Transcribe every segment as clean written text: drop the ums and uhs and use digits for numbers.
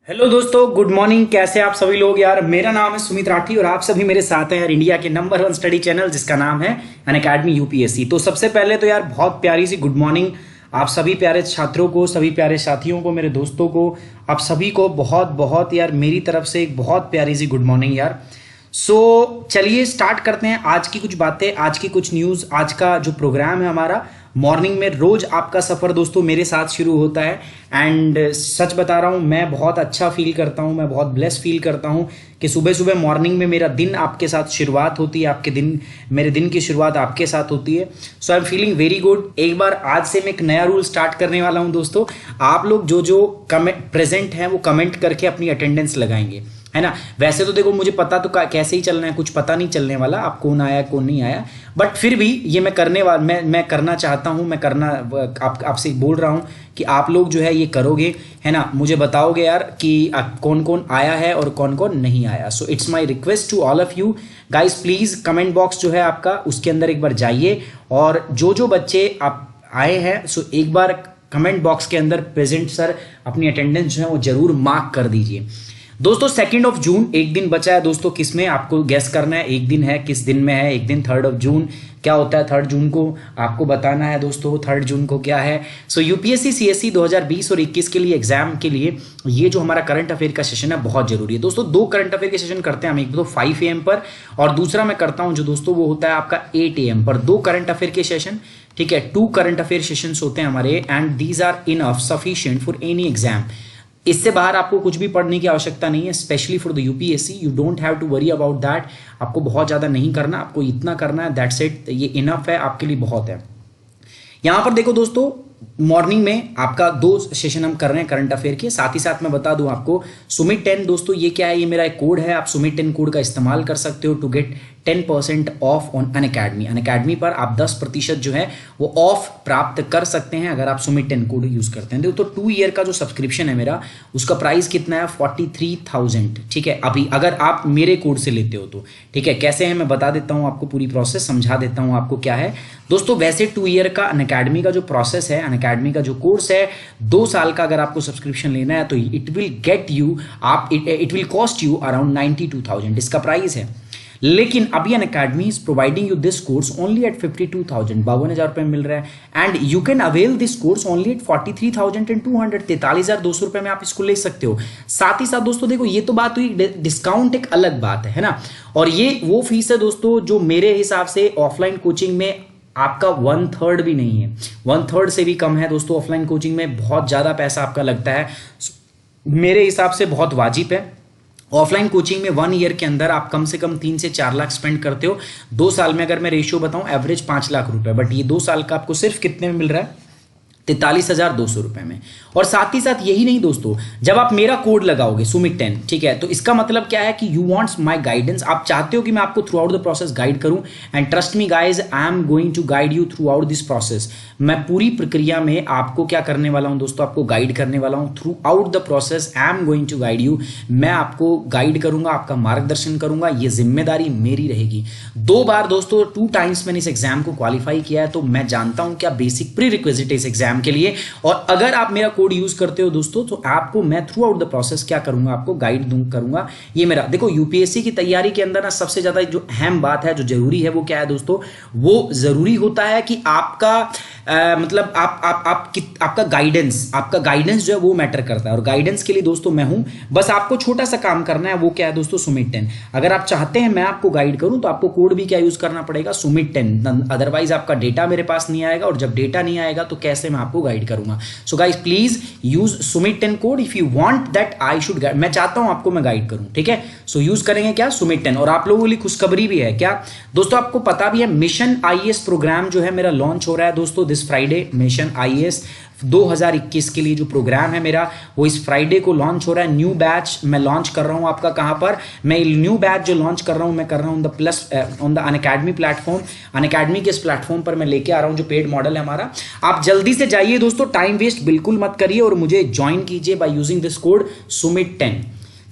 Hello दोस्तों, good morning. कैसे आप सभी लोग यार। मेरा नाम है सुमित राठी और आप सभी मेरे साथ हैं यार इंडिया के नंबर 1 स्टडी चैनल जिसका नाम है अनअकैडमी यूपीएससी। तो सबसे पहले तो यार बहुत प्यारी सी गुड मॉर्निंग आप सभी प्यारे छात्रों को, सभी प्यारे साथियों को, मेरे दोस्तों को, आप सभी को बहुत बहुत यार मेरी तरफ से एक बहुत प्यारी सी गुड मॉर्निंग यार। चलिए स्टार्ट करते हैं आज की कुछ बातें, आज की कुछ न्यूज़। आज का जो प्रोग्राम है हमारा मॉर्निंग में, रोज आपका सफर दोस्तों मेरे साथ शुरू होता है। एंड सच बता रहा हूं, मैं बहुत अच्छा फील करता हूं, मैं बहुत ब्लेस फील करता हूं कि सुबह सुबह मॉर्निंग में मेरा दिन आपके साथ शुरुआत होती है, आपके दिन, मेरे दिन की शुरुआत आपके साथ होती है। So I am feeling very good. एक बार आज से मैं एक नया रूल स्टार्ट करने वाला हूं दोस्तों। आप लोग जो जो कमेंट प्रेजेंट हैं वो कमेंट करके अपनी अटेंडेंस लगाएंगे, है ना। वैसे तो देखो मुझे पता तो कैसे ही चलना है, कुछ पता नहीं चलने वाला आप कौन आया कौन नहीं आया, बट फिर भी ये मैं करने वाला, मैं करना चाहता हूं, मैं करना आपसे बोल रहा हूं कि आप लोग जो है ये करोगे, है ना। मुझे बताओगे यार कि कौन कौन आया है और कौन कौन नहीं आया। So it's my request to all of you guys, please comment box जो है आपका उसके अंदर एक बार जाइए और जो जो बच्चे आप आए हैं सो एक बार कमेंट बॉक्स के अंदर प्रेजेंट सर अपनी अटेंडेंस जो है वो जरूर मार्क कर दीजिए दोस्तों। 2 जून एक दिन बचा है दोस्तों, किसमें आपको गैस करना है, एक दिन है, किस दिन में है एक दिन। 3 जून क्या होता है, 3 जून को आपको बताना है दोस्तों। 3 जून को क्या है। सो यूपीएससी सीएससी 2020 और 21 के लिए एग्जाम के लिए ये जो हमारा करंट अफेयर का सेशन है बहुत जरूरी है दोस्तों। 2 करंट अफेयर के सेशन करते हैं हम, एक तो 5 AM पर और दूसरा मैं करता हूं जो दोस्तों वो होता है आपका 8 AM पर। 2 करंट अफेयर के सेशन, ठीक है, 2 करंट अफेयर सेशंस होते हैं हमारे and these are enough sufficient for any exam. इससे बाहर आपको कुछ भी पढ़ने की आवश्यकता नहीं है, specially for the UPSC. You don't have to worry about that. आपको बहुत ज्यादा नहीं करना, आपको इतना करना है, दैट्स इट। ये इनफ है आपके लिए, बहुत है। यहां पर देखो दोस्तों, मॉर्निंग में आपका 2 सेशन हम कर रहे हैं करंट अफेयर के। साथ ही साथ मैं बता दूं आपको सुमित 10 दोस्तों ये क्या है, ये मेरा एक कोड है। आप सुमित 10 कोड का इस्तेमाल कर सकते हो to get 10% off on Unacademy. Unacademy पर आप 10% जो है वो ऑफ प्राप्त कर सकते हैं अगर आप सुमित 10 कोड यूज करते हैं। तो 2 ईयर का जो सब्सक्रिप्शन है मेरा, उसका प्राइस कितना है, 43,000, ठीक है। अभी अगर आप मेरे कोड से लेते हो तो, ठीक है। कैसे है मैं बता देता हूं आपको, पूरी प्रोसेस समझा देता हूं आपको क्या है दोस्तों। वैसे 2 ईयर का अनअकैडमी का जो प्रोसेस है, अनअकैडमी का जो कोर्स है, 2 साल का अगर आपको सब्सक्रिप्शन लेना है तो इट विल गेट यू आप it will cost you around 92,000 इसका प्राइस है। लेकिन अभी Unacademy is providing you this course only at 52,000, 52,000 रुपए मिल रहा है। And you can avail this course only at 43,200, 43,200 रुपए में आप इसको ले सकते हो। साथ ही साथ दोस्तों देखो, ये तो बात हुई, डिस्काउंट एक अलग बात है ना। और ये वो फीस है दोस्तों जो मेरे हिसाब से ऑफलाइन कोचिंग में आपका 1/3 भी नहीं है, 1/3 से भी कम है दोस्तों। ऑफलाइन कोचिंग में बहुत ज्यादा पैसा आपका लगता है, मेरे हिसाब से बहुत वाजिब है। ऑफलाइन कोचिंग में 1 ईयर के अंदर आप कम से कम 3 से 4 लाख स्पेंड करते हो। 2 साल में अगर मैं रेशियो बताऊं, एवरेज 5 लाख रुपए, बट ये 2 साल का आपको सिर्फ कितने में मिल रहा है, 43,200 रुपए में। और साथ ही साथ यही नहीं दोस्तों, जब आप मेरा कोड लगाओगे सुमित 10, ठीक है, तो इसका मतलब क्या है कि यू वांट्स माय गाइडेंस। आप चाहते हो कि मैं आपको throughout the process guide करूं, and trust me guys, I am going to guide you throughout this process. मैं पूरी प्रक्रिया में आपको क्या करने वाला हूं दोस्तों, आपको गाइड करने वाला हूं throughout the process. I am going to guide you, मैं आपको गाइड करूंगा, आपका मार्गदर्शन करूंगा, ये जिम्मेदारी मेरी रहेगी। 2 बार दोस्तों, 2 टाइम्स मैंने इस एग्जाम को क्वालिफाई किया है, तो मैं जानता हूं क्या बेसिक प्री रिक्विजिट इस एग्जाम एग्जाम के लिए। और अगर आप मेरा कोड यूज करते हो दोस्तों तो आपको मैं थ्रू आउट द प्रोसेस क्या करूंगा, आपको गाइड करूंगा। ये मेरा देखो यूपीएससी की तैयारी के अंदर ना सबसे ज्यादा जो अहम बात है, जो जरूरी है, वो क्या है दोस्तों, वो जरूरी होता है कि आपका मतलब आपका गाइडेंस जो है वो मैटर करता है। और गाइडेंस के लिए दोस्तों मैं हूं, बस आपको छोटा सा काम करना है, वो क्या है दोस्तों, सुमित 10। अगर आप चाहते हैं मैं आपको गाइड करूं तो आपको कोड भी क्या यूज करना पड़ेगा, सुमित 10, अदरवाइज आपका डेटा मेरे पास नहीं आएगा, और जब डेटा नहीं आएगा तो कैसे मैं आपको गाइड करूंगा। So guys please use Sumit 10 code if you want that I should guide, मैं चाहता हूं आपको मैं गाइड करूं, ठीक है। सो यूज करेंगे क्या, सुमित 10। और आप लोगों के लिए खुशखबरी भी है क्या दोस्तों, आपको पता भी है मिशन आईएएस प्रोग्राम जो है मेरा लॉन्च हो रहा है दोस्तों दिस फ्राइडे। मिशन आईएएस 2021 के लिए जो प्रोग्राम है मेरा, वो इस फ्राइडे को लॉन्च हो रहा है। न्यू बैच मैं लॉन्च कर रहा हूं आपका, कहां पर, मैं न्यू बैच जो लॉन्च कर रहा हूं, मैं कर रहा हूं on the Unacademy platform. Unacademy के इस प्लेटफॉर्म पर मैं लेके आ रहा हूं जो पेड मॉडल है हमारा। आप जल्दी से जाइए दोस्तों, टाइम वेस्ट बिल्कुल मत करिए और मुझे ज्वाइन कीजिए by using this code Sumit 10।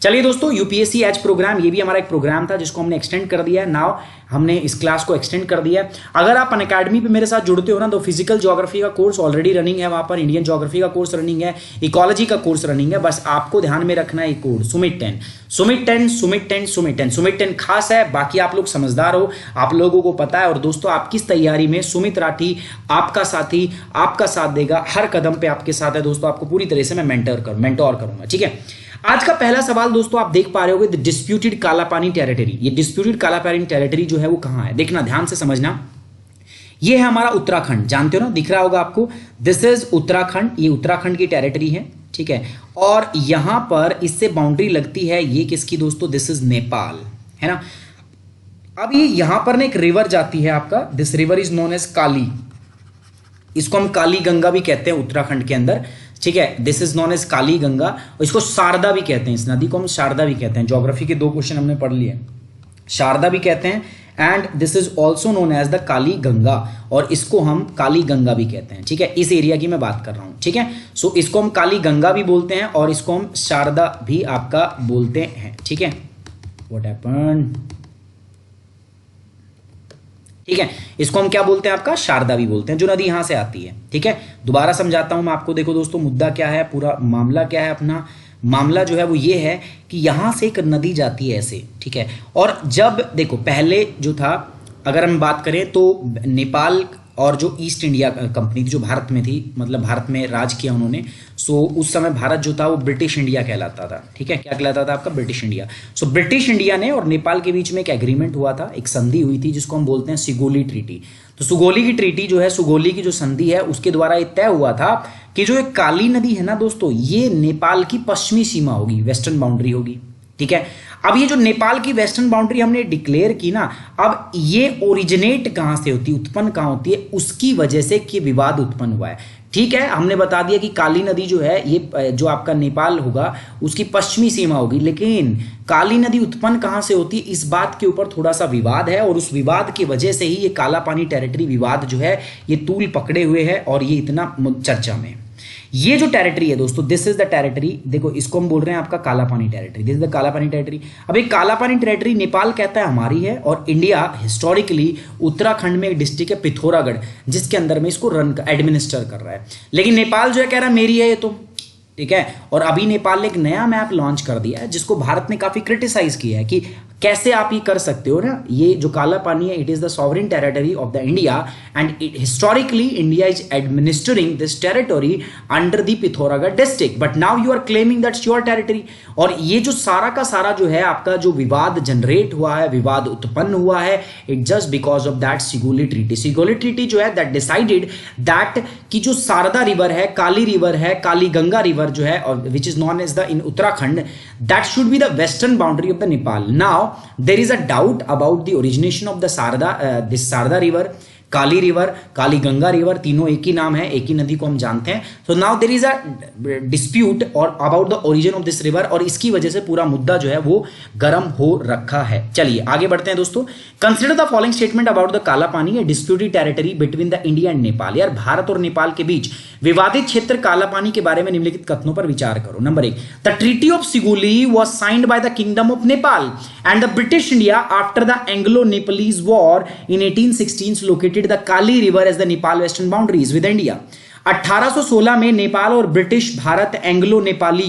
चलिए दोस्तों, यूपीएससी एज प्रोग्राम, ये भी हमारा एक प्रोग्राम था जिसको हमने एक्सटेंड कर दिया है। नाउ हमने इस क्लास को एक्सटेंड कर दिया है। अगर आप अनअकैडमी पे मेरे साथ जुड़ते हो ना, तो फिजिकल ज्योग्राफी का कोर्स ऑलरेडी रनिंग है वहां पर, इंडियन ज्योग्राफी का कोर्स रनिंग है, इकोलॉजी का कोर्स रनिंग है। बस आपको ध्यान में रखना है कोड सुमित 10, सुमित 10, सुमित 10, सुमित 10। सुमित 10 खास है, बाकी आप लोग समझदार हो, आप लोगों को पता है। और दोस्तों आपकी इस तैयारी में सुमित राठी आपका साथी, आपका साथ देगा, हर कदम पे आपके साथ है दोस्तों। आपको पूरी तरह से मैं मेंटोर करूंगा, ठीक है। आज का पहला सवाल दोस्तों आप देख पा रहे होगे, द डिस्प्यूटेड कालापानी टेरिटरी। ये डिस्प्यूटेड कालापानी टेरिटरी जो है वो कहां है, देखना ध्यान से समझना। ये है हमारा उत्तराखंड, जानते हो ना, दिख रहा होगा आपको, दिस इज उत्तराखंड, ये उत्तराखंड की टेरिटरी है, ठीक है। और यहां पर इससे बाउंड्री लगती है, ये किसकी दोस्तों, दिस इज नेपाल, है ना। अब ये यहां पर ना एक रिवर जाती है आपका, this river is known as Kali, इसको हम काली गंगा भी कहते हैं उत्तराखंड के अंदर, ठीक है। दिस इज नॉन एज काली गंगा, और इसको शारदा भी कहते हैं, इस नदी को हम शारदा भी कहते हैं। ज्योग्राफी के 2 क्वेश्चन हमने पढ़ लिए, शारदा भी कहते हैं, and this is also known as the Kali Ganga, और इसको हम काली गंगा भी कहते हैं, ठीक है। इस एरिया की मैं बात कर रहा हूं, ठीक है। सो इसको हम काली गंगा भी बोलते हैं और इसको हम शारदा भी आपका बोलते हैं, ठीक है। व्हाट हैपेंड, ठीक है, इसको हम क्या बोलते हैं, आपका शारदा भी बोलते हैं, जो नदी यहां से आती है, ठीक है। दोबारा समझाता हूं मैं आपको, देखो दोस्तों मुद्दा क्या है, पूरा मामला क्या है, अपना मामला जो है वो ये है कि यहां से एक नदी जाती है ऐसे, ठीक है। और जब देखो पहले जो था, अगर हम बात करें तो नेपाल और जो ईस्ट इंडिया कंपनी थी जो भारत में थी, मतलब भारत में राज किया उन्होंने, सो उस समय भारत जो था वो ब्रिटिश इंडिया कहलाता था, ठीक है। क्या कहलाता था आपका, British India. So British India ने और नेपाल के बीच में एक एग्रीमेंट हुआ था, एक संधि हुई थी जिसको हम बोलते हैं सुगोली ट्रीटी। तो सुगोली की ट्रीटी जो है, सुगोली की जो संधि है, उसके द्वारा ये तय हुआ था कि जो एक काली नदी है ना दोस्तों, ये नेपाल की पश्चिमी सीमा होगी, वेस्टर्न बाउंड्री होगी, ठीक है। अब ये जो नेपाल की वेस्टर्न बाउंड्री हमने डिक्लेयर की ना, अब ये ओरिजिनेट कहां से होती है, उत्पन्न कहां होती है, उसकी वजह से कि विवाद उत्पन्न हुआ है, ठीक है। हमने बता दिया कि काली नदी जो है ये जो आपका नेपाल होगा उसकी पश्चिमी सीमा होगी, लेकिन काली नदी उत्पन्न कहां से होती है, इस बात के ऊपर थोड़ा सा विवाद है, और उस विवाद की वजह से ही ये काला पानी टेरिटरी विवाद जो है ये तूल पकड़े हुए है और ये इतना चर्चा में। ये जो टेरिटरी है दोस्तों, दिस इज द टेरिटरी, देखो इसको हम बोल रहे हैं आपका काला पानी territory, this is the Kala पानी टेरिटरी। अब एक काला पानी टेरिटरी नेपाल कहता है हमारी है, और इंडिया हिस्टोरिकली उत्तराखंड में एक डिस्ट्रिक्ट है पिथौरागढ़, जिसके अंदर में इसको एडमिनिस्टर कर रहा है। लेकिन नेपाल जो है कह रहा है मेरी है ये तो, ठीक है। और अभी नेपाल ने एक नया मैप लॉन्च कर दिया है जिसको भारत ने काफी क्रिटिसाइज किया है कि कैसे आप ये कर सकते हो ना, ये जो काला पानी है it is the sovereign territory of the India, and historically India is administering this territory under the Pithoragarh district, but now you are claiming that's your territory. और ये जो सारा का सारा जो है आपका जो विवाद जनरेट हुआ है, विवाद उत्पन्न हुआ है, it just because of that Sugauli treaty. Sugauli treaty जो है दैट डिसाइडेड दैट कि जो शारदा रिवर है, काली रिवर है, काली गंगा रिवर जो है, और which is known as the in Uttarakhand, that should be the western boundary of the Nepal. Now there is a doubt about the origination of the this Sarda river, Kali river, Kali Ganga river, तीनों एक ही नाम है, एक ही नदी को हम जानते हैं। So now there is a dispute और about the origin of this river, और इसकी वजह से पूरा मुद्दा जो है वो गर्म हो रखा है। चलिए आगे बढ़ते हैं दोस्तों। Consider the following statement about the Kala पानी, disputed territory between the India and Nepal. यार भारत और नेपाल के बीच विवादित क्षेत्र काला पानी के बारे में निम्नलिखित कथनों पर विचार करो। Number 1, the treaty of Sugauli was signed by the kingdom of Nepal and the British India after the Anglo Nepalese war in 1816 located demarcated the Kali river as the Nepal western boundaries with India. 1816 में नेपाल और ब्रिटिश भारत एंग्लो नेपाली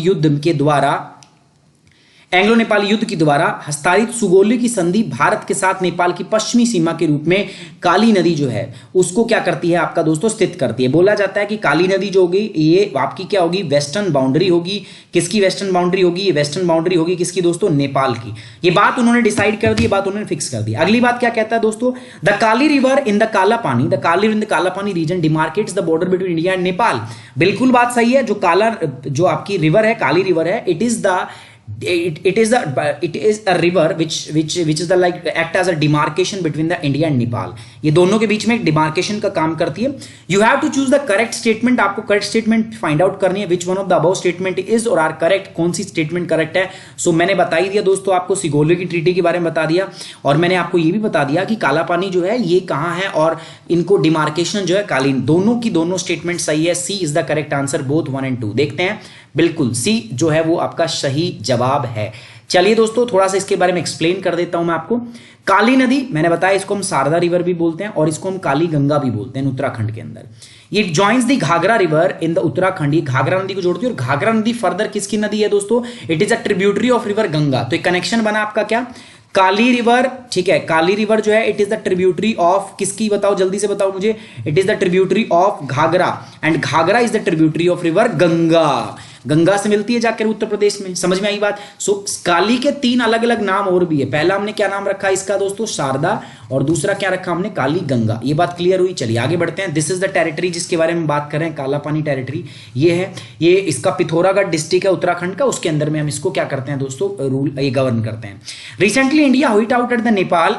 युद्ध के द्वारा हस्ताक्षरित सुगौली की संधि भारत के साथ नेपाल की पश्चिमी सीमा के रूप में काली नदी जो है उसको क्या करती है आपका दोस्तों, स्थित करती है। बोला जाता है कि काली नदी जो होगी ये आपकी क्या होगी, वेस्टर्न बाउंड्री होगी। किसकी वेस्टर्न बाउंड्री होगी? ये वेस्टर्न बाउंड्री होगी किसकी दोस्तों, नेपाल की। ये बात उन्होंने डिसाइड कर दी, ये बात उन्होंने फिक्स कर दी। अगली बात क्या कहता है दोस्तों, the Kali river in the Kala Pani region demarcates the border between India and Nepal. बिल्कुल बात सही है। जो आपकी रिवर है, काली रिवर है, इट is a river which is the like act as a demarcation between the India and Nepal। ये दोनों के बीच में एक डिमार्केशन का काम करती है। You have to choose the correct statement। आपको करेक्ट स्टेटमेंट फाइंड आउट करनी है। which one of the above statement is और आर करेक्ट, कौन सी स्टेटमेंट करेक्ट है। सो मैंने बता ही दिया दोस्तों, आपको सिगोली की ट्रीटी के बारे में बता दिया और मैंने आपको ये भी बता दिया कि काला पानी जो है ये कहाँ है और इनको डिमार्केशन जो है कालीन, दोनों की दोनों स्टेटमेंट सही है। C is the correct answer, both 1 and 2। देखते हैं, बिल्कुल सी जो है वो आपका सही जवाब है। चलिए दोस्तों, थोड़ा सा इसके बारे में एक्सप्लेन कर देता हूं मैं आपको। काली नदी मैंने बताया, इसको हम शारदा रिवर भी बोलते हैं और इसको हम काली गंगा भी बोलते हैं उत्तराखंड के अंदर। ये joins the Ghaghra river in the Uttarakhand, ये घाघरा नदी को जोड़ती है और घाघरा नदी फर्दर किसकी नदी है दोस्तों, it is a tributary of river Ganga. तो एक कनेक्शन बना आपका क्या, काली रिवर, ठीक है। काली रिवर जो है it is the tributary of किसकी, बताओ जल्दी से बताओ मुझे, it is the tributary of Ghaghra and Ghaghra is the tributary of river Ganga. Ganga से मिलती है जाकर उत्तर प्रदेश में। समझ में आई बात। सो काली के 3 अलग अलग नाम और भी है। पहला हमने क्या नाम रखा इसका दोस्तों, शारदा, और दूसरा क्या रखा हमने, काली गंगा। ये बात क्लियर हुई। चलिए आगे बढ़ते हैं। दिस इज द टेरिटरी जिसके बारे में बात कर रहे हैं, काला पानी टेरिटरी ये है। ये इसका पिथौरागढ़ डिस्ट्रिक्ट है उत्तराखंड का, उसके अंदर में हम इसको क्या करते हैं दोस्तों, रूल ये गवर्न करते हैं। Recently India hit out at the Nepal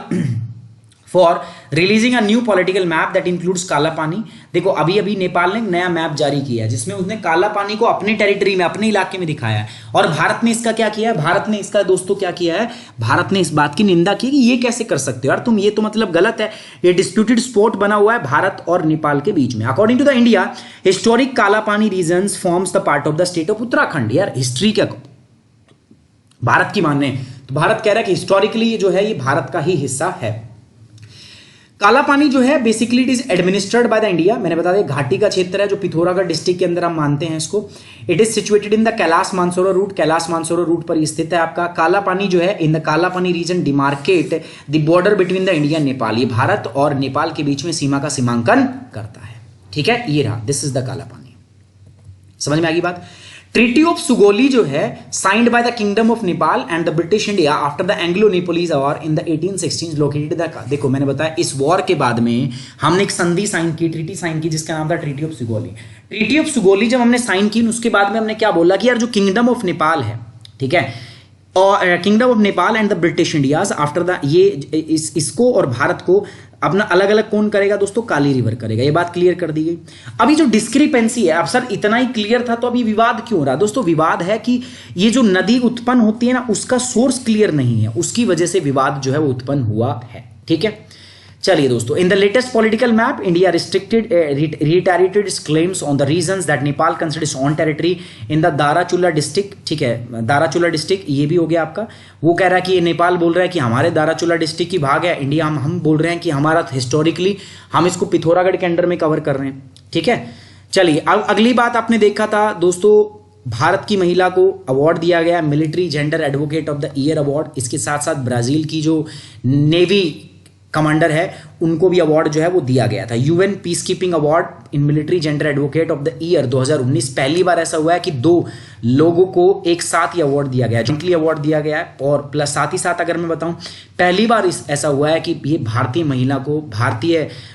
for releasing a new political map that includes Kala Pani. देखो अभी अभी नेपाल ने नया मैप जारी किया है जिसमें उसने काला पानी को अपने टेरिटरी में, अपने इलाके में दिखाया है। और भारत ने इसका क्या किया है, भारत ने इसका दोस्तों क्या किया है, भारत ने इस बात की निंदा की कि ये कैसे कर सकते हो यार तुम, ये तो मतलब गलत है। ये डिस्प्यूटेड स्पॉट बना हुआ है भारत और नेपाल के बीच में। According to the India historic Kala Pani region forms the part of the state of Uttarakhand. यार हिस्ट्री क्या भारत की मानने तो भारत कह रहा है कि हिस्टोरिकली जो है ये भारत का ही हिस्सा है। काला पानी जो है basically it is administered by the India. मैंने बता दिया घाटी का क्षेत्र है जो पिथौरागढ़ डिस्ट्रिक्ट के अंदर हम मानते हैं इसको। It is situated in the Kailash Mansarovar route, Kailash Mansarovar route पर स्थित है आपका। काला पानी जो है इन the Kala Pani region demarcate the border between the India and Nepal. ये भारत और नेपाल के बीच में सीमा का सीमांकन करता है। ठीक है, ये रहा, दिस इज द काला पानी। समझ में आ गई बात। ट्रीटी ऑफ सुगोली जो है signed by the kingdom of Nepal and the British India after the Anglo Nepalese war in the 1816 located the, देखो मैंने बताया इस वॉर के बाद में हमने एक संधि साइन की, ट्रीटी साइन की जिसका नाम था treaty of Sugauli. Treaty of Sugauli जब हमने साइन की उसके बाद में हमने क्या बोला कि यार जो किंगडम ऑफ नेपाल है, ठीक है, और kingdom of Nepal and the British India after the, ये इसको और भारत को अपना अलग अलग कौन करेगा दोस्तों, काली रिवर करेगा। ये बात क्लियर कर दी गई। अभी जो डिस्क्रिपेंसी है, अब सर इतना ही क्लियर था तो अभी विवाद क्यों हो रहा दोस्तों, विवाद है कि ये जो नदी उत्पन्न होती है ना उसका सोर्स क्लियर नहीं है, उसकी वजह से विवाद जो है वो उत्पन्न हुआ है। ठीक है, चलिए दोस्तों, in the latest political map India restricted reiterated its claims on the regions that Nepal considers on territory in the Dharchula district. ठीक है, दाराचुला डिस्ट्रिक्ट ये भी हो गया आपका। वो कह रहा है कि ये नेपाल बोल रहा है कि हमारे दाराचुला डिस्ट्रिक्ट की भाग है, इंडिया हम बोल रहे हैं कि हमारा हिस्टोरिकली हम इसको पिथौरागढ़ के अंडर में कवर कर रहे हैं। ठीक है, चलिए अब अगली बात आपने देखा था दोस्तों, भारत की महिला को अवार्ड दिया गया military gender advocate of the year award. इसके साथ साथ ब्राजील की जो नेवी कमांडर है उनको भी अवार्ड जो है वो दिया गया था। UN peace keeping award in military gender advocate of the year 2019। पहली बार ऐसा हुआ है कि 2 लोगों को एक साथ ये अवार्ड दिया गया है, जॉइंटली अवार्ड दिया गया है। और प्लस साथ ही साथ अगर मैं बताऊं पहली बार ऐसा हुआ है कि ये भारतीय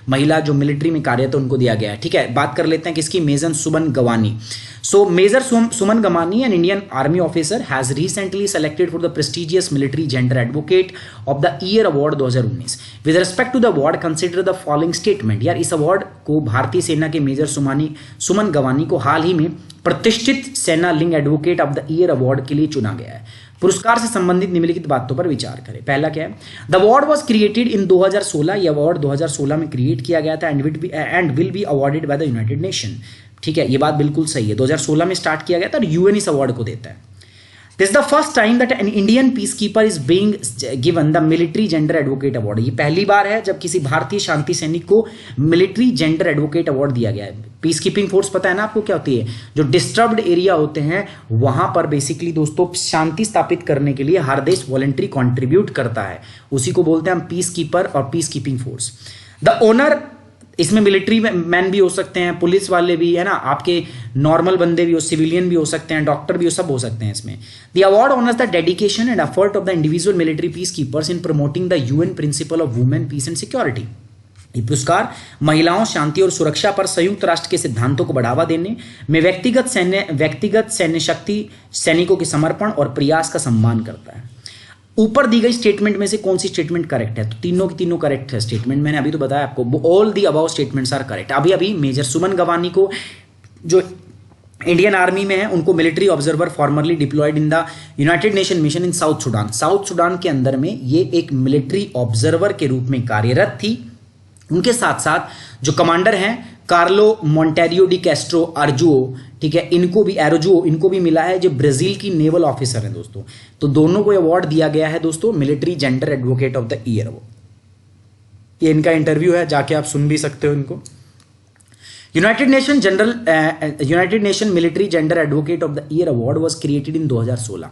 महिला जो मिलिट्री में कार्यरत है उनको दिया गया है। ठीक है, बात कर लेते हैं किसकी, major Suman गवानी। So Major Suman Gamani, an Indian Army officer, has recently selected for the prestigious Military Gender Advocate of the Year Award 2019. With respect to the award, consider the following statement. यार इस award को भारतीय सेना के major Suman Gawani को हाल ही में प्रतिष्ठित सेना लिंग advocate of the year award के लिए चुना गया है। पुरस्कार से संबंधित निम्नलिखित बातों पर विचार करें। पहला क्या है, the award was created in 2016। यह अवार्ड 2016 में क्रिएट किया गया था and will be awarded by the United nation. ठीक है, ये बात बिल्कुल सही है। 2016 में स्टार्ट किया गया था और यूएन इस अवार्ड को देता है। This is the first time that an Indian peace keeper is being given the military gender advocate award. ये पहली बार है जब किसी भारतीय शांति सैनिक को मिलिट्री जेंडर एडवोकेट अवार्ड दिया गया है। पीस कीपिंग फोर्स पता है ना आपको क्या होती है, जो डिस्टर्ब्ड एरिया होते हैं वहां पर बेसिकली दोस्तों शांति स्थापित करने के लिए हर देश वॉलंटरी कंट्रीब्यूट करता है, उसी को बोलते हैं हम पीस कीपर और peace keeping force. The owner, इसमें मिलिट्री मैन भी हो सकते हैं, पुलिस वाले भी है ना, आपके नॉर्मल बंदे भी हो, सिविलियन भी हो सकते हैं, डॉक्टर भी हो, सब हो सकते हैं इसमें। The award honours the dedication and effort of the individual military peacekeepers in promoting the UN principle of women peace and security. ये पुरस्कार महिलाओं, शांति और सुरक्षा पर संयुक्त राष्ट्र के सिद्धांतों को बढ़ावा देने में व्यक्तिगत सैन्य शक्ति, सैनिकों के समर्पण और प्रयास का सम्मान करता है। ऊपर दी गई स्टेटमेंट में से कौन सी स्टेटमेंट करेक्ट है? तो तीनों की तीनों करेक्ट है स्टेटमेंट, मैंने अभी तो बताया आपको, all the above statements are correct. अभी मेजर सुमन गवानी को जो इंडियन आर्मी में है उनको military observer formerly deployed in the United Nation mission in South Sudan, South Sudan के अंदर में ये एक मिलिट्री ऑब्जर्वर के रूप में कार्यरत थी। उनके साथ साथ जो कमांडर हैं कार्लो मोंटेरियो डी कैस्ट्रो अर्जुओ, ठीक है, इनको भी मिला है, जो ब्राजील की नेवल ऑफिसर हैं दोस्तों। तो दोनों को अवार्ड दिया गया है दोस्तों military gender advocate of the year award. ये इनका इंटरव्यू है, जाके आप सुन भी सकते हो इनको। United nation military gender advocate of the year award was created in 2016।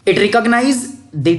It recognizes the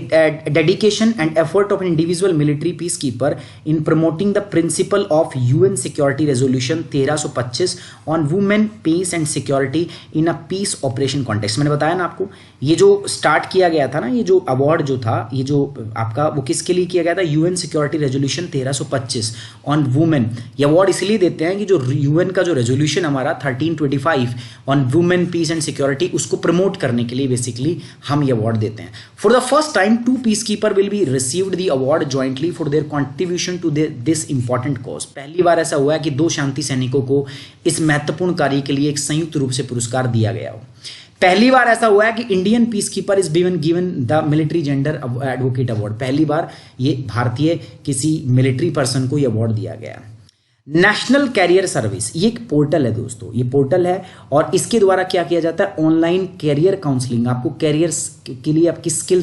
dedication and effort of an individual military peacekeeper in promoting the principle of UN Security Resolution 1325 on women, peace and security in a peace operation context। मैंने बताया ना आपको, ये जो start किया गया था ना, ये जो अवार्ड जो था, ये जो आपका वो किसके लिए किया गया था? UN Security Resolution 1325 on women। ये अवार्ड इसलिए देते हैं कि जो UN का जो रेजोल्यूशन हमारा 1325 on women, peace and security, उसको प्रमोट करने के लिए बेसिकली हम ये अवार्ड देते हैं। For the first time 2 peacekeeper will be received the award jointly for their contribution to this important cause. पहली बार ऐसा हुआ है कि 2 शांति सैनिकों को इस महत्वपूर्ण कार्य के लिए एक संयुक्त रूप से पुरस्कार दिया गया हो। पहली बार ऐसा हुआ है कि Indian peacekeeper is given the military gender advocate award. पहली बार ये भारतीय किसी मिलिट्री पर्सन को ये अवार्ड दिया गया। नेशनल कैरियर सर्विस, ये एक पोर्टल है दोस्तों, ये पोर्टल है और इसके द्वारा क्या किया जाता है? ऑनलाइन कैरियर काउंसलिंग, आपको कैरियर के लिए आपकी स्किल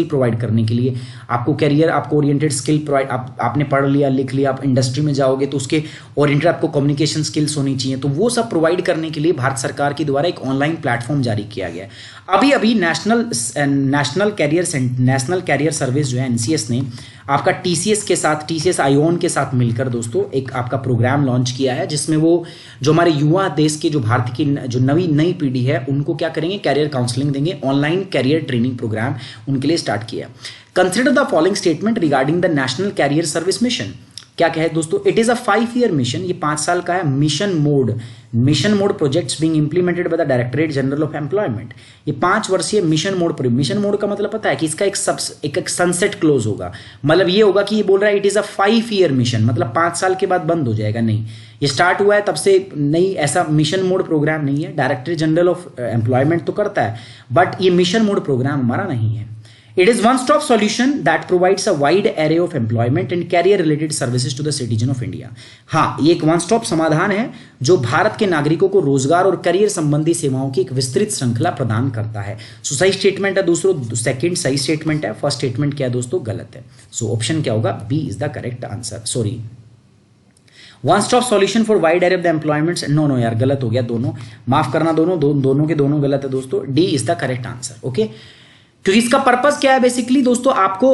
प्रोवाइड करने के लिए, आपको ओरिएंटेड स्किल प्रोवाइड, आपने पढ़ लिया लिख लिया, आप इंडस्ट्री में जाओगे तो उसके ओरिएंटेड आपको कम्युनिकेशन स्किल्स होनी चाहिए, तो वो सब प्रोवाइड करने के लिए भारत सरकार के द्वारा एक ऑनलाइन प्लेटफॉर्म जारी किया गया है। अभी नेशनल कैरियर सर्विस जो है NCS ने आपका TCS आयोन के साथ मिलकर दोस्तों एक आपका प्रोग्राम लॉन्च किया है, जिसमें वो जो हमारे युवा देश के जो भारत की जो नई पीढ़ी है उनको क्या करेंगे? कैरियर काउंसलिंग देंगे, ऑनलाइन कैरियर ट्रेनिंग प्रोग्राम उनके लिए स्टार्ट किया। Consider the following statement regarding the national career service mission. क्या कहे दोस्तों? It is a 5-year mission, ये 5 साल का है। Mission mode projects being implemented by the directorate general of employment. ये 5 वर्षीय मिशन मोड का मतलब पता है कि इसका एक सनसेट क्लोज होगा, मतलब ये होगा कि ये बोल रहा है it is a 5-year mission, मतलब 5 साल के बाद बंद हो जाएगा, नहीं, ये स्टार्ट हुआ है तब से नहीं, ऐसा मिशन मोड प्रोग्राम नहीं है। डायरेक्टरेट जनरल ऑफ एम्प्लॉयमेंट तो करता है, बट ये मिशन मोड प्रोग्राम हमारा नहीं है। It is one-stop solution that provides a wide array of employment and career-related services to the citizen of India। हाँ, ये एक वन-स्टॉप समाधान है जो भारत के नागरिकों को रोजगार और करियर संबंधी सेवाओं की एक विस्तृत श्रृंखला प्रदान करता है। सो सही स्टेटमेंट है दोस्तों, सेकंड सही स्टेटमेंट है, फर्स्ट स्टेटमेंट क्या है दोस्तों? गलत है। सो ऑप्शन क्या होगा? B is the correct answer. Sorry, one stop solution for wide array of the employment, no यार गलत हो गया, दोनों माफ करना, दोनों के दोनों गलत है दोस्तों। D is the correct answer. Okay, क्योंकि इसका पर्पस क्या है बेसिकली दोस्तों? आपको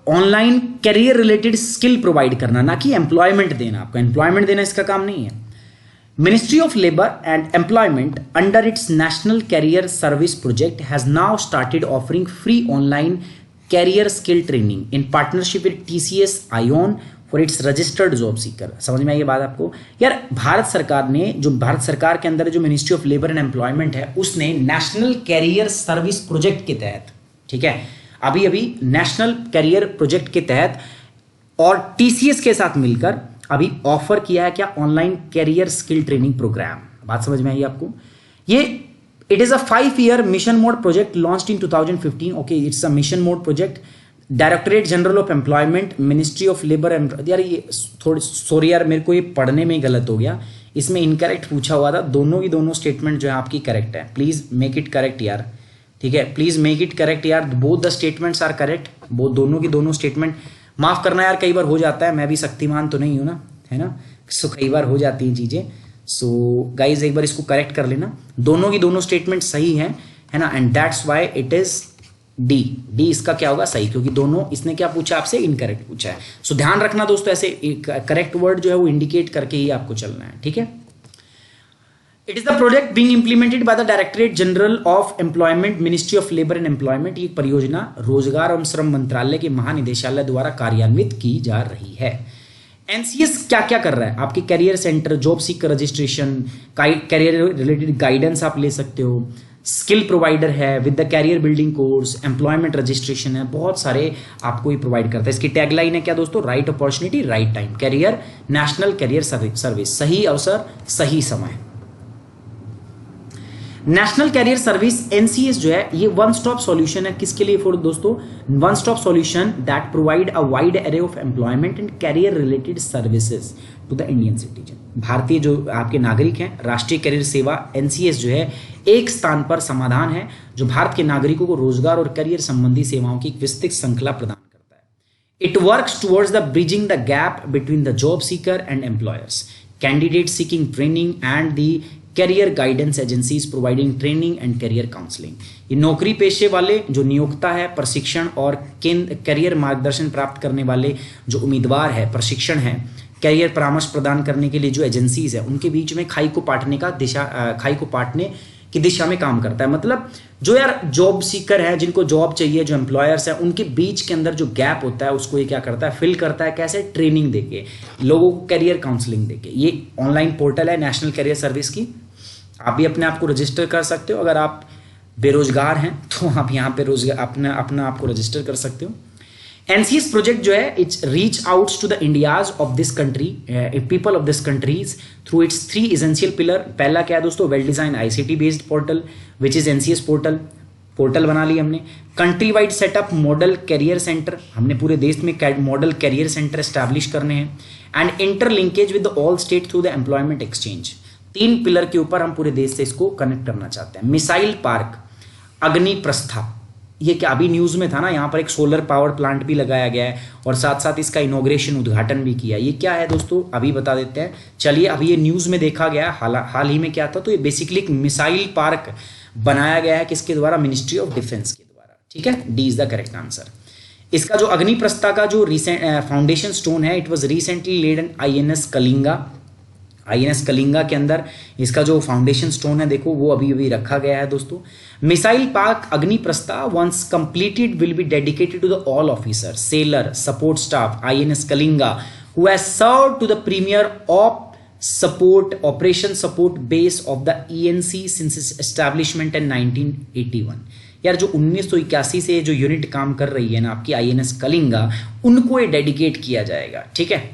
online career related skill provide करना, ना कि एम्प्लॉयमेंट देना। आपको एम्प्लॉयमेंट देना इसका काम नहीं है। Ministry of labour and employment under its national career service project has now started offering free online career skill training in partnership with TCS ion for its registered job seeker. समझ में आई ये बात आपको? यार भारत सरकार के अंदर जो ministry of labour and employment है, उसने नेशनल कैरियर सर्विस प्रोजेक्ट के तहत, ठीक है, अभी नेशनल कैरियर प्रोजेक्ट के तहत और TCS के साथ मिलकर अभी ऑफर किया है क्या? Online career skill training programme. बात समझ में आई आपको? ये it is a 5-year mission mode project launched in 2015। Okay, it's a mission mode project, directorate general of employment, ministry of labour. यार ये थोड़ी सॉरी यार, मेरे को ये पढ़ने में गलत हो गया, इसमें इनकरेक्ट पूछा हुआ था। दोनों की दोनों स्टेटमेंट जो है आपकी करेक्ट है, प्लीज मेक इट करेक्ट यार, ठीक है, प्लीज मेक इट करेक्ट यार, both the statements are correct, both दोनों की दोनों स्टेटमेंट। माफ करना यार, कई बार हो जाता है, मैं भी शक्तिमान तो नहीं हूं ना, है ना, सो कई बार हो जाती हैं चीजें। सो गाइज एक बार इसको करेक्ट कर लेना, दोनों की दोनों स्टेटमेंट सही है ना, and that's why it is D. D इसका क्या होगा, सही, क्योंकि दोनों, इसने क्या पूछा आपसे, इनकरेक्ट पूछा है। सो ध्यान रखना दोस्तों, ऐसे करेक्ट वर्ड जो है वो इंडिकेट करके ही आपको चलना है, ठीक है। It is the project being implemented by the directorate general of employment, ministry of labour and employment. ये परियोजना रोजगार एवं श्रम मंत्रालय के महानिदेशालय द्वारा कार्यान्वित की जा रही है। एनसीएस क्या क्या कर रहा है, आपके career centre, job seeker registration, career related guidance आप ले सकते हो, स्किल प्रोवाइडर है with the career building course, employment registration है, बहुत सारे आपको ये प्रोवाइड करता है। इसकी टैगलाइन है क्या दोस्तों, right opportunity right time, career national career service, सही अवसर सही समय। नेशनल कैरियर सर्विस एनसीएस जो है ये वन स्टॉप सॉल्यूशन है, किसके लिए फॉर दोस्तों, one stop solution that provide a wide array of employment and career related services to the Indian citizen. भारतीय जो आपके नागरिक हैं, राष्ट्रीय कैरियर सेवा एनसीएस जो है एक स्थान पर समाधान है जो भारत के नागरिकों को रोजगार और करियर संबंधी सेवाओं की एक विस्तृत श्रृंखला प्रदान करता है। It works towards the bridging the gap between the job seeker and employers, candidate seeking training and the career guidance agencies providing training and career counselling. ये नौकरी पेशे वाले जो नियोक्ता है, प्रशिक्षण और कैरियर मार्गदर्शन प्राप्त करने वाले जो उम्मीदवार है, प्रशिक्षण है, कैरियर परामर्श प्रदान करने के लिए जो एजेंसीज है, उनके बीच में खाई को पाटने की दिशा में काम करता है। मतलब जो यार जॉब सीकर है, जिनको जॉब चाहिए, जो एम्प्लॉयर्स है, उनके बीच के अंदर जो गैप होता है उसको ये क्या करता है, फिल करता है। कैसे, ट्रेनिंग देके, लोगों को कैरियर काउंसलिंग देके। ये ऑनलाइन पोर्टल है नेशनल कैरियर सर्विस की, आप भी अपने आप को रजिस्टर कर सकते हो। अगर आप बेरोजगार हैं तो आप यहाँ पे रोजगार अपना आपको रजिस्टर कर सकते हो। एनसीएस प्रोजेक्ट जो है its reach outs to the India's of this country, people of this countries through its 3 essential pillar. पहला क्या है दोस्तों, well design ICT based portal which is NCS portal बना ली हमने। Country wide setup model career centre, हमने पूरे देश में मॉडल कैरियर सेंटर एस्टैब्लिश करने हैं। And interlinkage with all state through the employment exchange. 3 pillar के ऊपर हम पूरे देश से इसको कनेक्ट करना चाहते हैं। मिसाइल पार्क, अग्नि प्रस्था, ये क्या अभी न्यूज में था ना, यहाँ पर एक सोलर पावर प्लांट भी लगाया गया है और साथ साथ इसका इनॉग्रेशन, उद्घाटन भी किया। ये क्या है दोस्तों, अभी बता देते हैं। चलिए, अभी ये न्यूज में देखा गया, हाल ही में क्या था, तो ये बेसिकली एक मिसाइल पार्क बनाया गया है, किसके द्वारा, मिनिस्ट्री ऑफ डिफेंस के द्वारा, ठीक है। D is the correct answer. इसका जो अग्नि प्रस्था का जो फाउंडेशन स्टोन है, it was recently laid an INS Kalinga के अंदर इसका जो फाउंडेशन स्टोन है, देखो वो अभी रखा गया है दोस्तों। Missile park Agni Prastha once completed will be dedicated to the all officer, sailor, support staff INS Kalinga who has served to the premier of support operation support base of the ENC since its establishment in 1981। यार जो 1981 से जो unit काम कर रही है ना आपकी आईएनएस कलिंगा, उनको ये डेडिकेट किया जाएगा, ठीक है,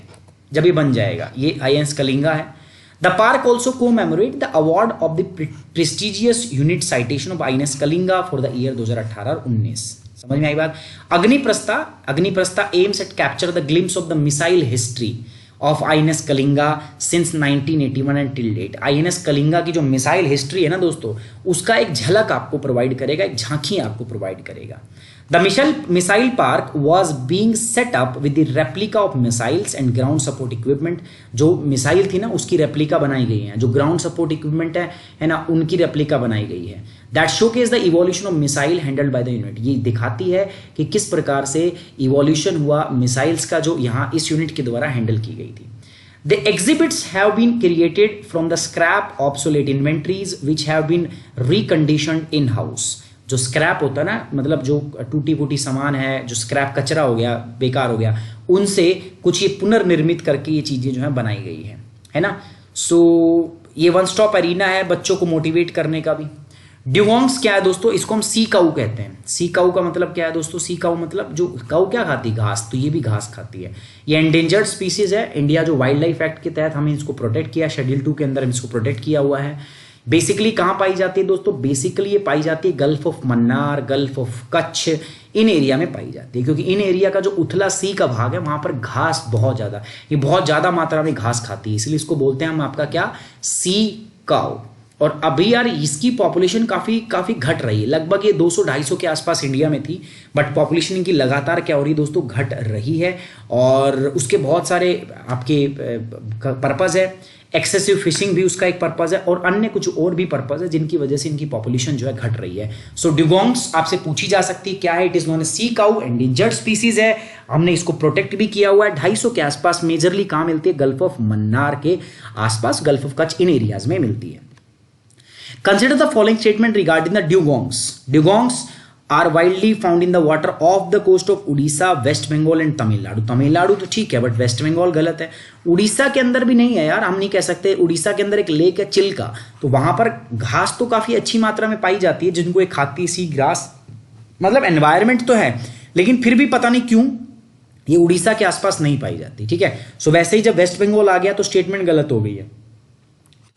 जब ये बन जाएगा। ये आईएनएस कलिंगा है। The park also commemorate the award of the prestigious unit citation of INS Kalinga for the year 2018-19। समझ में आई बात। अग्निप्रस्था aims at capture the glimpse of the missile history of INS Kalinga since 1981 and till date। INS Kalinga की जो missile history है ना दोस्तों, उसका एक झलक आपको प्रोवाइड करेगा, एक झांकी आपको प्रोवाइड करेगा। The missile park was being set up with the replica of missiles and ground support equipment। जो मिसाइल थी ना उसकी रेप्लिका बनाई गई है, जो ग्राउंड सपोर्ट इक्विपमेंट है ना, उनकी रेप्लिका बनाई गई है। That showcase the evolution of missile handled by the unit। ये दिखाती है कि किस प्रकार से इवोल्यूशन हुआ मिसाइल्स का, जो यहाँ इस यूनिट के द्वारा हैंडल की गई थी। The exhibits have been created from the scrap obsolete inventories which have been reconditioned in-house। जो स्क्रैप होता है ना, मतलब जो टूटी फूटी सामान है, जो स्क्रैप कचरा हो गया, बेकार हो गया, उनसे कुछ ये पुनर्निर्मित करके ये चीजें जो है बनाई गई है ना। सो ये वन स्टॉप एरिना है बच्चों को मोटिवेट करने का भी। ड्यूगोंग्स क्या है दोस्तों, इसको हम सी काऊ कहते हैं। सी काऊ का मतलब क्या है दोस्तों, सी काऊ मतलब जो काऊ क्या खाती है, घास, तो ये भी घास खाती है। ये एंडेंजर्ड स्पीसीज है। इंडिया जो वाइल्ड लाइफ एक्ट के तहत हमें इसको प्रोटेक्ट किया, शेड्यूल 2 के अंदर हम इसको प्रोटेक्ट किया हुआ है। बेसिकली कहाँ पाई जाती है दोस्तों, बेसिकली ये पाई जाती है gulf of Mannar, gulf of Kutch, in area में पाई जाती है, क्योंकि इन एरिया का जो उथला सी का भाग है वहां पर घास बहुत ज्यादा, ये बहुत ज्यादा मात्रा में घास खाती है, इसलिए इसको बोलते हैं हम आपका क्या, सी काऊ, और अभी यार इसकी पॉपुलेशन काफ़ी काफ़ी घट रही है, लगभग ये 200-250 के आसपास इंडिया में थी, बट पॉपुलेशन इनकी लगातार क्या हो रही है दोस्तों, घट रही है। और उसके बहुत सारे आपके पर्पज़ है, एक्सेसिव फिशिंग भी उसका एक पर्पज़ है, और अन्य कुछ और भी पर्पज़ है जिनकी वजह से इनकी पॉपुलेशन जो है घट रही है। सो ड्यूगोंग्स आपसे पूछी जा सकती है क्या है, it is non A sea cow, endangered species है, हमने इसको प्रोटेक्ट भी किया हुआ है। 250 के आसपास मेजरली कहाँ मिलती है, गल्फ ऑफ मन्नार के आसपास, gulf of Kutch, in areas में मिलती है। Consider the following statement regarding the dugongs. Dugongs are widely found in the water off the coast of Odisha, West Bengal and Tamil Nadu. Tamil Nadu तो ठीक है, बट वेस्ट बंगाल गलत है। उड़ीसा के अंदर भी नहीं है यार, हम नहीं कह सकते। उड़ीसा के अंदर एक लेक है चिल्का, तो वहां पर घास तो काफी अच्छी मात्रा में पाई जाती है, जिनको एक खाती सी ग्रास, मतलब एनवायरमेंट तो है, लेकिन फिर भी पता नहीं क्यों ये उड़ीसा के आसपास नहीं पाई जाती। ठीक है, सो वैसे ही जब वेस्ट बंगाल आ गया तो स्टेटमेंट गलत हो गई है,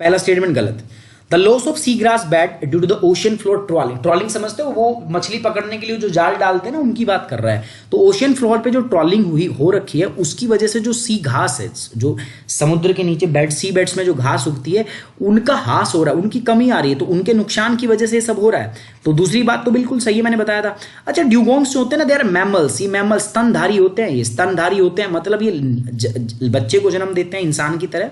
पहला स्टेटमेंट गलत। The loss of sea grass bed due to the ocean floor trawling. Trawling समझते हो, वो मछली पकड़ने के लिए जो जाल डालते हैं ना, उनकी बात कर रहा है। तो ओशन फ्लोर पे जो ट्रॉलिंग हुई हो रखी है, उसकी वजह से जो सी घास है, जो समुद्र के नीचे बेड, सी बेड्स में जो घास उगती है, उनका ह्रास हो रहा है, उनकी कमी आ रही है, तो उनके नुकसान की वजह से ये सब हो रहा है। तो दूसरी बात तो बिल्कुल सही है, मैंने बताया था। अच्छा, ड्यूगोंग्स जो होते हैं ना, दे आर मैमल्स। ये मैमल स्तनधारी होते हैं, ये स्तनधारी होते हैं, मतलब ये बच्चे को जन्म देते हैं इंसान की तरह,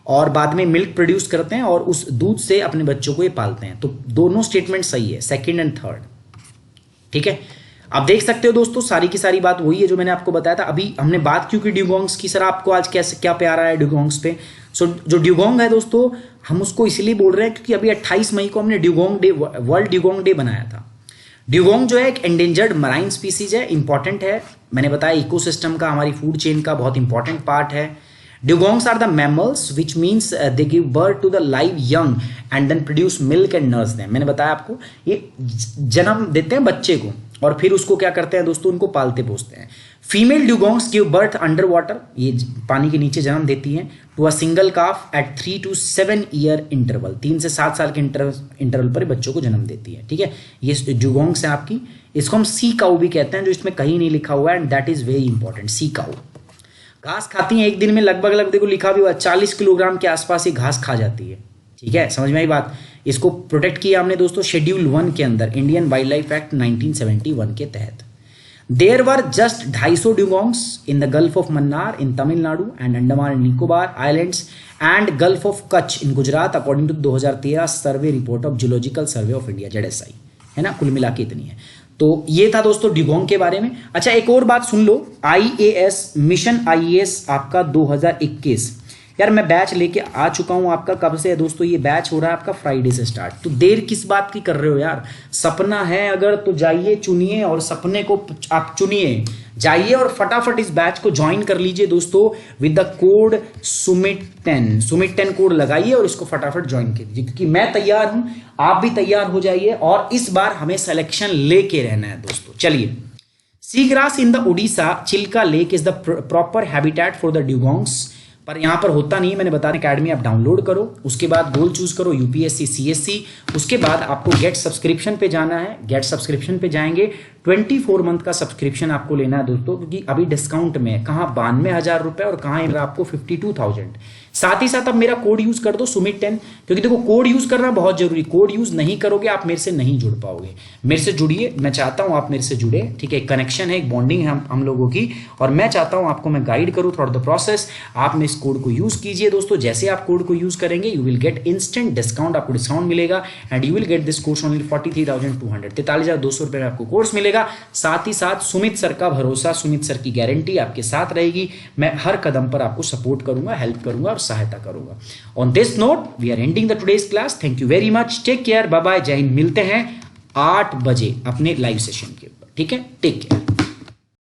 और बाद में मिल्क प्रोड्यूस करते हैं, और उस दूध से अपने बच्चों को ये पालते हैं। तो दोनों स्टेटमेंट सही है, सेकंड एंड थर्ड। ठीक है, आप देख सकते हो दोस्तों, सारी की सारी बात वही है जो मैंने आपको बताया था। अभी हमने बात क्यों की ड्यूगोंग्स की, सर आपको आज कैसे क्या प्यारा है ड्यूगोंग्स पे। सो जो ड्यूगोंग है दोस्तों, हम उसको इसलिए बोल रहे हैं क्योंकि अभी 28 मई को हमने dugong day, world dugong day बनाया था। ड्यूगोंग जो है एक एंडेंजर्ड मराइन स्पीसीज है, इंपॉर्टेंट है, मैंने बताया इकोसिस्टम का, हमारी फूड चेन का बहुत इंपॉर्टेंट पार्ट है। Dugongs are the mammals, which means they give birth to the live young and then produce milk and nurse them. मैंने बताया आपको, ये जन्म देते हैं बच्चे को और फिर उसको क्या करते हैं दोस्तों, उनको पालते पोसते हैं। Female dugongs give birth under water, ये पानी के नीचे जन्म देती हैं, to a single calf at 3 to 7 year interval, 3 से 7 साल के इंटरवल पर बच्चों को जन्म देती है। ठीक है, ये ड्यूगोंग्स है आपकी, इसको हम सी काउ भी कहते हैं, जो इसमें कहीं नहीं लिखा हुआ है, and that is very important. Sea cow घास खाती हैं, एक दिन में लगभग देखो लिखा भी हुआ 40 किलोग्राम के आसपास ही घास खा जाती है। ठीक है, समझ में आई बात। इसको प्रोटेक्ट किया हमने दोस्तों शेड्यूल 1 के अंदर, इंडियन वाइल्ड लाइफ एक्ट 1971 के तहत। There were just 250 dugongs in the gulf of Mannar in Tamil Nadu and Andaman and Nicobar islands and gulf of Kutch in Gujarat, according to 2013 survey report of zoological survey of India, ZSI, है ना। कुल मिला के इतनी है। तो ये था दोस्तों ड्यूगोंग के बारे में। अच्छा, एक और बात सुन लो, IAS मिशन IAS आपका 2021, यार मैं बैच लेके आ चुका हूं आपका, कब से है दोस्तों, ये बैच हो रहा है आपका फ्राइडे से स्टार्ट। तो देर किस बात की कर रहे हो यार, सपना है अगर तो जाइए चुनिए, और सपने को आप चुनिए, जाइए और फटाफट इस बैच को ज्वाइन कर लीजिए दोस्तों, विद द कोड सुमित10, सुमित10 कोड लगाइए और इसको फटाफट ज्वाइन कीजिए, क्योंकि मैं तैयार हूं, आप भी तैयार हो जाइए, और इस बार हमें सिलेक्शन लेके रहना है दोस्तों। चलिए, sea grass in the Odisha Chilika lake is the proper habitat for the dugongs, पर यहां पर होता नहीं है, मैंने बता, अकेडमी आप डाउनलोड करो, उसके बाद गोल चूज करो UPSC CSC, उसके बाद आपको गेट सब्सक्रिप्शन पे जाना है। गेट सब्सक्रिप्शन पे जाएंगे, 24 मंथ का सब्सक्रिप्शन आपको लेना है दोस्तों, क्योंकि अभी डिस्काउंट में कहाँ 92,000 रुपए और कहाँ आपको 52,000। साथ ही साथ अब मेरा कोड यूज कर दो सुमित10, क्योंकि देखो कोड यूज करना बहुत जरूरी, कोड यूज नहीं करोगे आप मेरे से नहीं जुड़ पाओगे। मेरे से जुड़िए, मैं चाहता हूं आप मेरे से जुड़े, ठीक है, एक कनेक्शन है, एक बॉन्डिंग है हम लोगों की, और मैं चाहता हूं आपको मैं गाइड करूं थ्रू द प्रोसेस। आप में इस कोड को यूज कीजिए दोस्तों, जैसे आप कोड को यूज करेंगे you will get instant discount, आपको डिस्काउंट मिलेगा, and you will get this course only 43,200, 43,200 रुपए में आपको कोर्स मिलेगा। साथ ही साथ सुमित सर का भरोसा, सुमित सर की गारंटी आपके साथ रहेगी, मैं हर कदम पर आपको सपोर्ट करूंगा, हेल्प करूंगा और सहायता करूंगा। On this note we are ending the today's class, thank you very much, take care, bye bye, Jai Hind. मिलते हैं 8 बजे अपने लाइव सेशन के ऊपर, ठीक है, टेक केयर।